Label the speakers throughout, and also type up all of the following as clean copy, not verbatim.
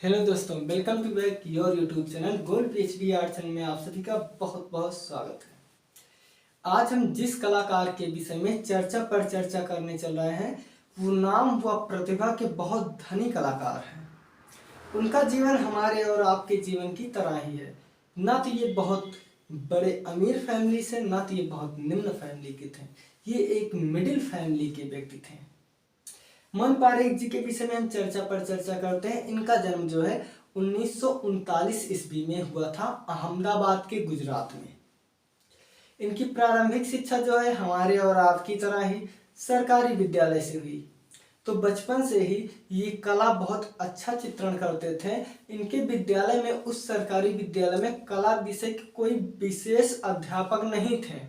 Speaker 1: Hello दोस्तों, welcome to back your YouTube channel gold PhD art channel में आप सभी का बहुत बहुत स्वागत है। आज हम जिस कलाकार के विषय में चर्चा करने चल रहे हैं वो नाम व प्रतिभा के बहुत धनी कलाकार हैं। उनका जीवन हमारे और आपके जीवन की तरह ही है। ना तो ये बहुत बड़े अमीर फैमिली से, ना तो ये बहुत निम्न फैमिली के थे। ये एक मिडिल फैमिली के व्यक्ति थे। मन पारेख जी के विषय में हम चर्चा करते हैं। इनका जन्म जो है 1939 ईस्वी में हुआ था अहमदाबाद के गुजरात में। इनकी प्रारंभिक शिक्षा जो है हमारे और आपकी तरह ही सरकारी विद्यालय से हुई। तो बचपन से ही ये कला बहुत अच्छा चित्रण करते थे। इनके विद्यालय में, उस सरकारी विद्यालय में कला विषय के कोई विशेष अध्यापक नहीं थे।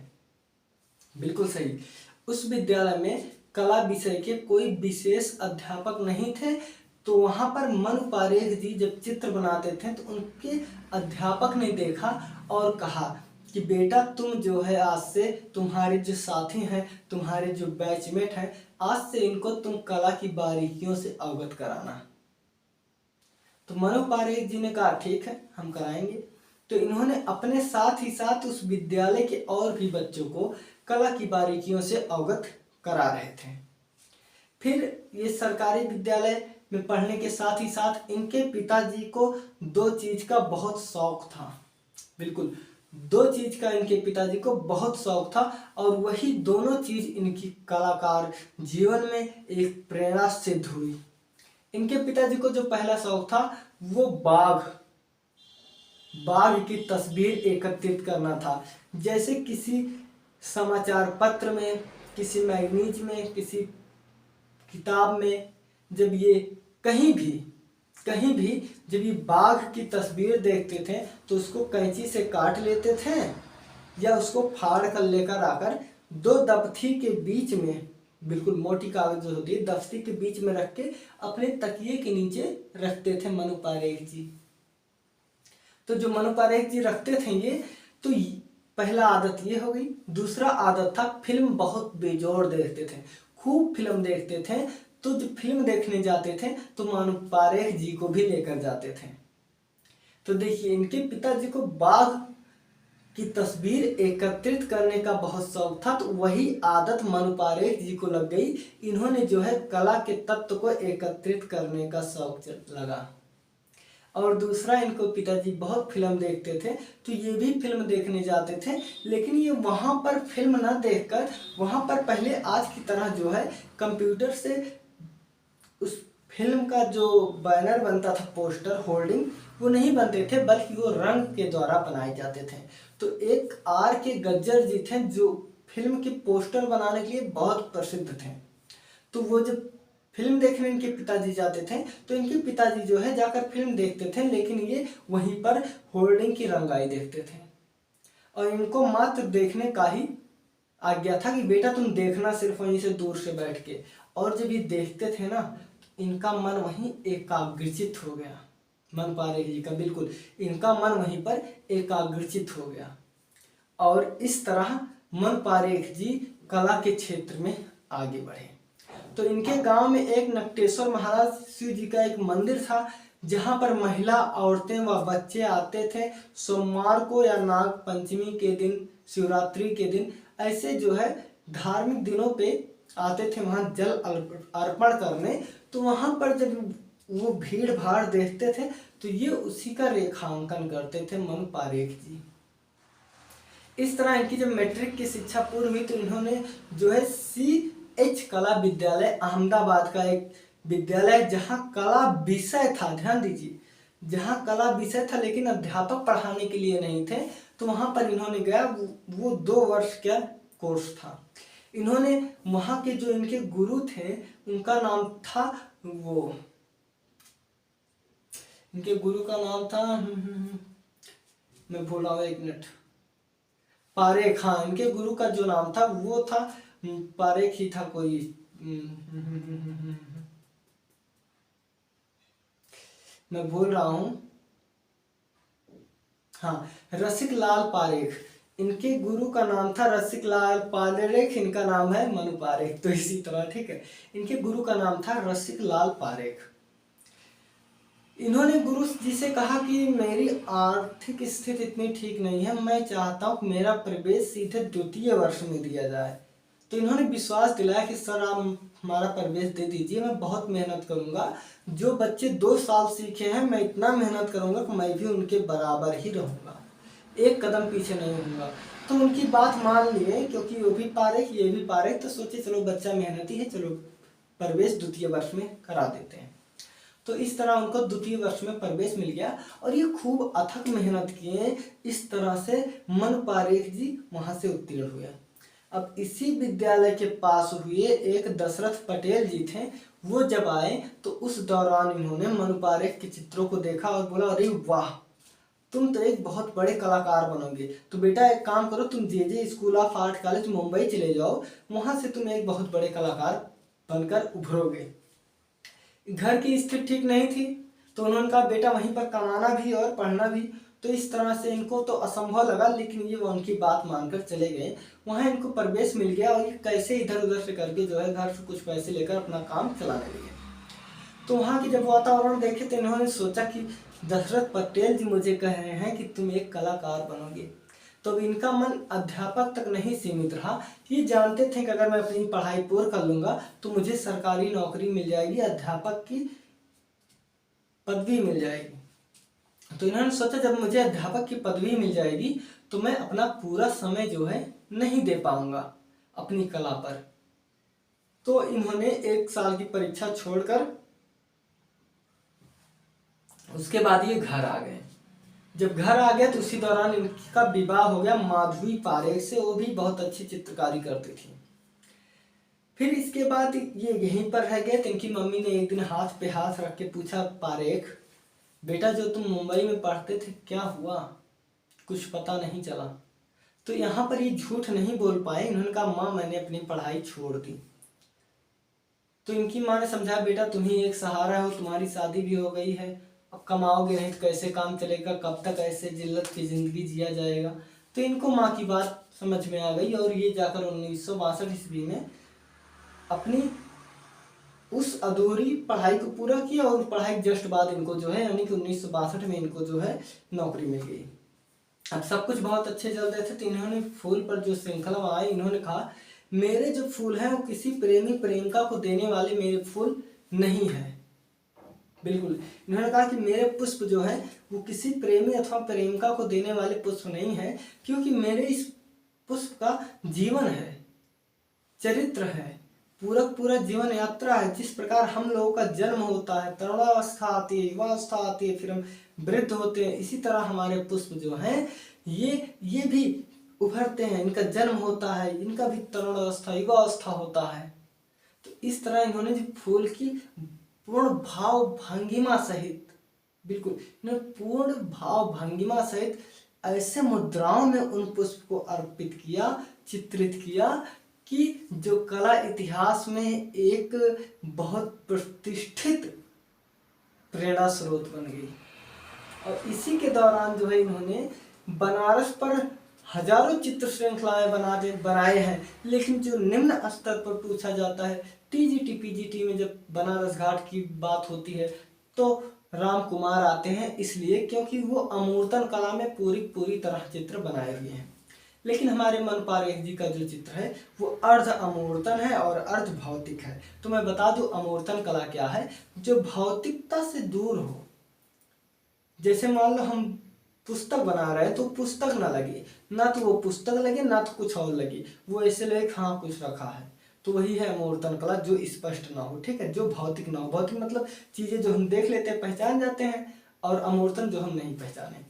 Speaker 1: बिल्कुल सही, उस विद्यालय में कला विषय के कोई विशेष अध्यापक नहीं थे। तो वहाँ पर मनु पारेख जी जब चित्र बनाते थे तो उनके अध्यापक ने देखा और कहा कि बेटा, तुम जो है आज से तुम्हारे जो साथी हैं, तुम्हारे जो बैचमेट हैं, आज से इनको तुम कला की बारीकियों से अवगत कराना। तो मनु पारेख जी ने कहा ठीक है, हम कराएंगे। तो इन्होंने अपने साथ ही साथ उस विद्यालय के और भी बच्चों को कला की बारीकियों से अवगत करा रहे थे। फिर ये सरकारी विद्यालय में पढ़ने के साथ ही साथ इनके पिताजी को दो चीज का बहुत शौक था। बिल्कुल, दो चीज का इनके पिताजी को बहुत शौक था और वही दोनों चीज इनकी कलाकार जीवन में एक प्रेरणा सिद्ध हुई। इनके पिताजी को जो पहला शौक था वो बाघ की तस्वीर एकत्रित करना था। जैसे किसी समाचार पत्र में, किसी मैगजीन में, किसी किताब में जब ये कहीं भी जब ये बाघ की तस्वीर देखते थे तो उसको कैंची से काट लेते थे या उसको फाड़ कर लेकर आकर दो दफ्ती के बीच में, बिल्कुल मोटी कागज जो होती है, दफ्ती के बीच में रख के अपने तकिए के नीचे रखते थे मनु पारेख जी। तो जो मनु पारेख जी रखते थे ये, तो पहला आदत ये हो गई। दूसरा आदत था फिल्म बहुत बेजोड़ देखते थे, खूब फिल्म देखते थे। तो जब फिल्म देखने जाते थे तो मनु पारेख जी को भी लेकर जाते थे। तो देखिए, इनके पिताजी को बाघ की तस्वीर एकत्रित करने का बहुत शौक था, तो वही आदत मनु पारेख जी को लग गई। इन्होंने जो है कला के तत्व को एकत्रित करने का शौक लगा। और दूसरा, इनको पिताजी बहुत फिल्म देखते थे तो ये भी फिल्म देखने जाते थे। लेकिन ये वहाँ पर फिल्म ना देखकर वहाँ पर पहले आज की तरह जो है कंप्यूटर से उस फिल्म का जो बैनर बनता था, पोस्टर, होल्डिंग, वो नहीं बनते थे, बल्कि वो रंग के द्वारा बनाए जाते थे। तो एक आर के गज्जर जी थे जो फिल्म के पोस्टर बनाने के लिए बहुत प्रसिद्ध थे। तो वो जब फिल्म देखने इनके पिताजी जाते थे तो इनके पिताजी जो है जाकर फिल्म देखते थे, लेकिन ये वहीं पर होल्डिंग की रंगाई देखते थे। और इनको मात्र देखने का ही आज्ञा था कि बेटा तुम देखना सिर्फ वहीं से दूर से बैठ के। और जब ये देखते थे ना, इनका मन वहीं एकाग्रचित हो गया। मन पारेख जी का, बिल्कुल, इनका मन वहीं पर एकाग्रचित हो गया। और इस तरह मन पारेख जी कला के क्षेत्र में आगे बढ़े। तो इनके गांव में एक नकटेश्वर महाराज शिव जी का एक मंदिर था, जहां पर महिला, औरतें व बच्चे आते थे सोमवार को या नाग पंचमी के दिन, शिवरात्रि के दिन, ऐसे जो है धार्मिक दिनों पे आते थे वहां जल अर्पण करने। तो वहां पर जब वो भीड़ भाड़ देखते थे तो ये उसी का रेखांकन करते थे मनु पारेख जी। इस तरह इनकी जब मैट्रिक की शिक्षा पूरी हुई तो इन्होंने जो है CH कला विद्यालय, अहमदाबाद का एक विद्यालय जहां कला विषय था, ध्यान दीजिए, जहां कला विषय था लेकिन अध्यापक पढ़ाने के लिए नहीं थे, तो वहां पर इन्होंने गया। वो 2 वर्ष का कोर्स था। इन्होंने वहां के जो इनके गुरु थे उनका नाम था, वो इनके गुरु का नाम था, मैं भूल रहा हूँ, 1 मिनट, पारेख। हाँ, इनके गुरु का जो नाम था वो था पारेख ही था कोई, मैं भूल रहा हूं। हाँ, रसिक लाल पारेख। इनके गुरु का नाम था रसिक लाल पारेख, इनका नाम है मनु पारेख। तो इसी तरह, ठीक है, इनके गुरु का नाम था रसिक लाल पारेख। इन्होंने गुरु जी से कहा कि मेरी आर्थिक स्थिति इतनी ठीक नहीं है, मैं चाहता हूँ कि मेरा प्रवेश सीधे द्वितीय वर्ष में दिया जाए। तो इन्होंने विश्वास दिलाया कि सर आप हमारा प्रवेश दे दीजिए, मैं बहुत मेहनत करूँगा। जो बच्चे 2 साल सीखे हैं मैं इतना मेहनत करूँगा कि मैं भी उनके बराबर ही रहूँगा, एक कदम पीछे नहीं होऊंगा। तो उनकी बात मान लिए, क्योंकि वो भी पारे ये भी पारे, तो सोचे चलो बच्चा मेहनती है, चलो प्रवेश द्वितीय वर्ष में करा देते हैं। तो इस तरह उनको द्वितीय वर्ष में प्रवेश मिल गया और ये खूब अथक मेहनत किए। इस तरह से मन पारेख जी वहां से उत्तीर्ण हुए। अब इसी विद्यालय के पास हुए एक दशरथ पटेल जी थे, वो जब आए तो उस दौरान इन्होंने मनु पारेख के चित्रों को देखा और बोला अरे वाह, तुम तो एक बहुत बड़े कलाकार बनोगे। तो बेटा एक काम करो, तुम J school of art college Mumbai चले जाओ, वहां से तुम एक बहुत बड़े कलाकार बनकर उभरोगे। घर की स्थिति ठीक नहीं थी तो उन्होंने कहा बेटा वहीं पर कमाना भी और पढ़ना भी। तो इस तरह से इनको तो असंभव लगा, लेकिन ये वो उनकी बात मानकर चले गए। वहाँ इनको प्रवेश मिल गया और ये कैसे इधर उधर से करके जो है घर से कुछ पैसे लेकर अपना काम चलाने लगे। तो वहाँ की जब वातावरण देखे तो इन्होंने सोचा कि दशरथ पटेल जी मुझे कह रहे हैं कि तुम एक कलाकार बनोगे। तो इनका मन अध्यापक तक नहीं सीमित रहा। ये जानते थे कि अगर मैं अपनी पढ़ाई पूर्ण कर लूँगा तो मुझे सरकारी नौकरी मिल जाएगी, अध्यापक की पदवी मिल जाएगी। तो इन्होंने सोचा जब मुझे अध्यापक की पदवी मिल जाएगी तो मैं अपना पूरा समय जो है नहीं दे पाऊंगा अपनी कला पर। तो इन्होंने 1 साल की परीक्षा छोड़कर उसके बाद ये घर आ गए। जब घर आ गए तो उसी दौरान इनका विवाह हो गया माधवी पारेख से, वो भी बहुत अच्छी चित्रकारी करती थी। फिर इसके बाद ये यहीं पर रह गए तो इनकी मम्मी ने एक दिन हाथ पे हाथ रख के पूछा पारेख बेटा जो तुम मुंबई में पढ़ते थे क्या हुआ, कुछ पता नहीं चला। तो यहाँ पर ये झूठ नहीं बोल पाए, इन्होंने कहा माँ मैंने अपनी पढ़ाई छोड़ दी। तो इनकी माँ ने समझाया बेटा तुम ही एक सहारा हो, तुम्हारी शादी भी हो गई है, अब कमाओगे नहीं तो कैसे काम चलेगा, कब तक ऐसे जिल्लत की जिंदगी जिया जाएगा। तो इनको माँ की बात समझ में आ गई और ये जाकर 1962 ईस्वी में अपनी उस अधूरी पढ़ाई को पूरा किया और पढ़ाई जस्ट बाद इनको जो है यानी कि 1962 में इनको जो है नौकरी मिल गई। अब सब कुछ बहुत अच्छे चल रहे थे तो इन्होंने फूल पर जो श्रृंखला बनाई, इन्होंने कहा मेरे जो फूल हैं वो किसी प्रेमी प्रेमिका को देने वाले मेरे फूल नहीं है। बिल्कुल, इन्होंने कहा कि मेरे पुष्प जो है वो किसी प्रेमी अथवा प्रेमिका को देने वाले पुष्प नहीं है, क्योंकि मेरे इस पुष्प का जीवन है, चरित्र है, पूरा जीवन यात्रा है। जिस प्रकार हम लोगों का जन्म होता है, तरुणावस्था आती है, युवावस्था आती है, फिर हम वृद्ध होते हैं, इसी तरह हमारे पुष्प जो हैं ये भी उभरते हैं, इनका जन्म होता है, इनका भी तरुणावस्था युवावस्था होता है। तो इस तरह इन्होंने जो फूल की पूर्ण भाव भंगिमा सहित, बिल्कुल इन्होंने पूर्ण भाव भंगिमा सहित ऐसे मुद्राओं में उन पुष्प को अर्पित किया, चित्रित किया कि जो कला इतिहास में एक बहुत प्रतिष्ठित प्रेरणा स्रोत बन गई। और इसी के दौरान जो है इन्होंने बनारस पर हजारों चित्र श्रृंखलाएं बनाए हैं, लेकिन जो निम्न स्तर पर पूछा जाता है टीजीटी पीजीटी में जब बनारस घाट की बात होती है तो राम कुमार आते हैं, इसलिए क्योंकि वो अमूर्तन कला में पूरी तरह चित्र बनाए हुए हैं। लेकिन हमारे मन पारेख जी का जो चित्र है वो अर्ध अमूर्तन है और अर्ध भौतिक है। तो मैं बता दूं अमूर्तन कला क्या है, जो भौतिकता से दूर हो। जैसे मान लो हम पुस्तक बना रहे हैं तो पुस्तक ना लगे, ना तो वो पुस्तक लगे ना तो कुछ और लगे, वो ऐसे लगे हाँ कुछ रखा है। तो वही है अमूर्तन कला, जो स्पष्ट ना हो, ठीक है, जो भौतिक ना हो। भौतिक मतलब चीजें जो हम देख लेते हैं पहचान जाते हैं, और अमूर्तन जो हम नहीं पहचाने।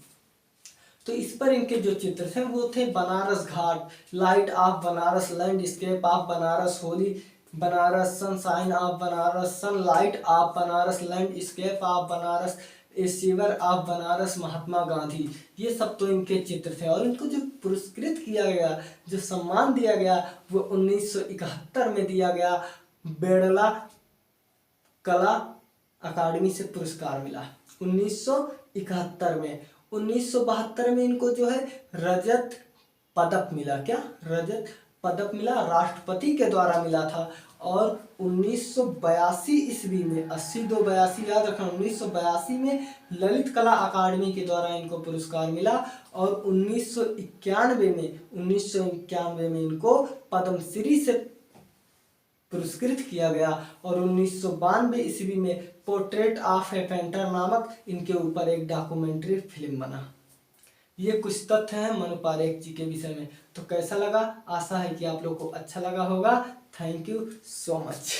Speaker 1: तो इस पर इनके जो चित्र थे वो थे Banaras ghat, light of Banaras, landscape of Banaras, holy Banaras, sunshine of Banaras, sunlight of Banaras, landscape of Banaras, a shiver of Banaras, Mahatma Gandhi. ये सब तो इनके चित्र थे। और इनको जो पुरस्कृत किया गया, जो सम्मान दिया गया वो 1971 में दिया गया। बिड़ला कला अकादमी से पुरस्कार मिला 1971 में। 1972 में इनको जो है रजत पदक मिला। क्या? रजत पदक मिला, राष्ट्रपति के द्वारा मिला था। और 1982 ईस्वी में, 82 याद रखना, 1982 में ललित कला अकादमी के द्वारा इनको पुरस्कार मिला। और 1991 में इनको पद्मश्री से पुरस्कृत किया गया। और 1992 ईस्वी में पोर्ट्रेट ऑफ ए पेंटर नामक इनके ऊपर एक डॉक्यूमेंट्री फिल्म बना। ये कुछ तथ्य हैं मनु पारेख जी के विषय में। तो कैसा लगा? आशा है कि आप लोग को अच्छा लगा होगा। Thank you so much.